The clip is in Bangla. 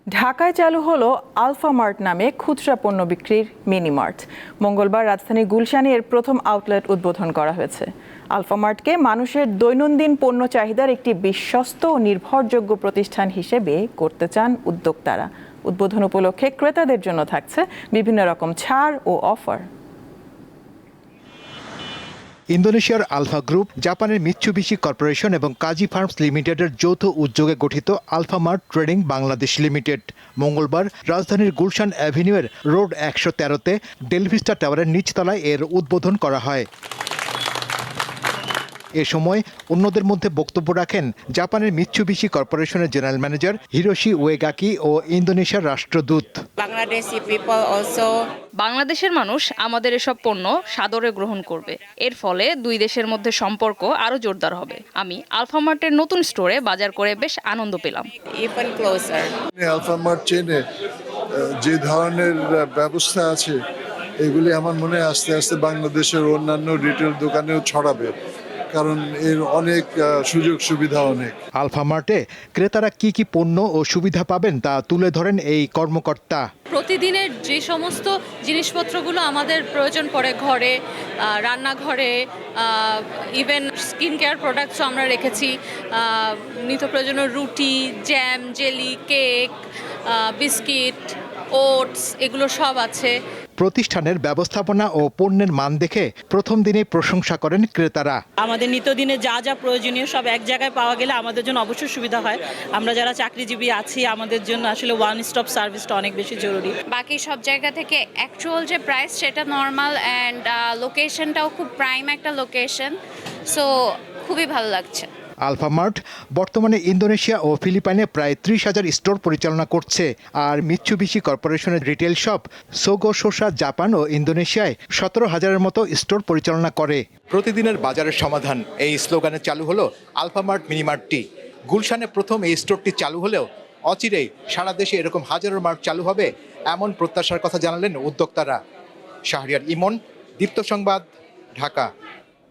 ঢাকায় চালু হলো আলফা মার্ট নামে খুচরা পণ্য বিক্রির মিনি মার্ট। মঙ্গলবার রাজধানীর গুলশানে এর প্রথম আউটলেট উদ্বোধন করা হয়েছে। আলফা মার্টকে মানুষের দৈনন্দিন পণ্য চাহিদার একটি বিশ্বস্ত ও নির্ভরযোগ্য প্রতিষ্ঠান হিসেবে করতে চান উদ্যোক্তারা। উদ্বোধন উপলক্ষে ক্রেতাদের জন্য থাকছে বিভিন্ন রকম ছাড় ও অফার। ইন্দোনেশিয়ার আলফা গ্রুপ, জাপানের মিৎসুবিশি কর্পোরেশন এবং কাজী ফার্মস লিমিটেডের যৌথ উদ্যোগে গঠিত Alpha Mart Trading Bangladesh Limited মঙ্গলবার রাজধানীর গুলশান অ্যাভিনিউয়ের রোড ১১৩-তে ডেলভিস্টা টাওয়ারের নিচতলায় এর উদ্বোধন করা হয়। এ সময় অন্যদের মধ্যে বক্তব্য রাখেন জাপানের মিৎসুবিশি কর্পোরেশনের জেনারেল ম্যানেজার হিরোশি উয়েগাকি ও ইন্দোনেশিয়ার রাষ্ট্রদূত। বাংলাদেশের মানুষ আমাদের এসব পণ্য সাদরে গ্রহণ করবে। এর ফলে দুই দেশের মধ্যে সম্পর্ক আরো জোরদার হবে। আমি আলফামার্টের নতুন স্টোরে বাজার করে বেশ আনন্দ পেলাম। আলফামার্ট চেনে যে ধরনের ব্যবস্থা আছে এগুলি আমার মনে হয় আস্তে আস্তে বাংলাদেশের অন্যান্য রিটেল দোকানেও ছড়াবে, কারণ এর অনেক সুযোগ সুবিধা অনেক। আলফামার্টে ক্রেতারা কি কি পণ্য ও সুবিধা পাবেন তা তুলে ধরেন এই কর্মকর্তা। প্রতিদিনের যে সমস্ত জিনিসপত্রগুলো আমাদের প্রয়োজন পড়ে ঘরে, রান্নাঘরে, ইভেন স্কিন কেয়ার প্রোডাক্টসও আমরা রেখেছি, নিত্য প্রয়োজনীয় রুটি, jam, jelly, cake, biscuit, oats, এগুলো সব আছে। প্রতিষ্ঠানের ব্যবস্থাপনা ও পণ্যের মান দেখে প্রথম দিনে প্রশংসা করেন ক্রেতারা। আমাদের নিত্যদিনে যা যা প্রয়োজনীয় সব এক জায়গায় পাওয়া গেলে আমাদের জন্য অবশ্যই সুবিধা হয়। আমরা যারা চাকরিজীবী আছি আমাদের জন্য আসলে ওয়ান স্টপ সার্ভিসটা অনেক বেশি জরুরি। বাকি সব জায়গা থেকে অ্যাকচুয়াল যে প্রাইস সেটা নর্মাল, অ্যান্ড লোকেশনটাও খুব প্রাইম একটা লোকেশন, সো খুবই ভালো লাগছে। আলফামার্ট বর্তমানে ইন্দোনেশিয়া ও ফিলিপাইনে প্রায় ৩০,০০০ স্টোর পরিচালনা করছে। আর মিৎসুবিশি কর্পোরেশনের রিটেল শপ সোগো শোসা জাপান ও ইন্দোনেশিয়ায় ১৭,০০০-এর মতো স্টোর পরিচালনা করে। প্রতিদিনের বাজারের সমাধান এই স্লোগানে চালু হলো আলফামার্ট মিনিমার্টটি। গুলশানে প্রথম এই স্টোরটি চালু হলেও অচিরেই সারা দেশে এরকম হাজারো মার্ট চালু হবে এমন প্রত্যাশার কথা জানালেন উদ্যোক্তারা। শাহরিয়ার ইমন, দীপ্ত সংবাদ, ঢাকা।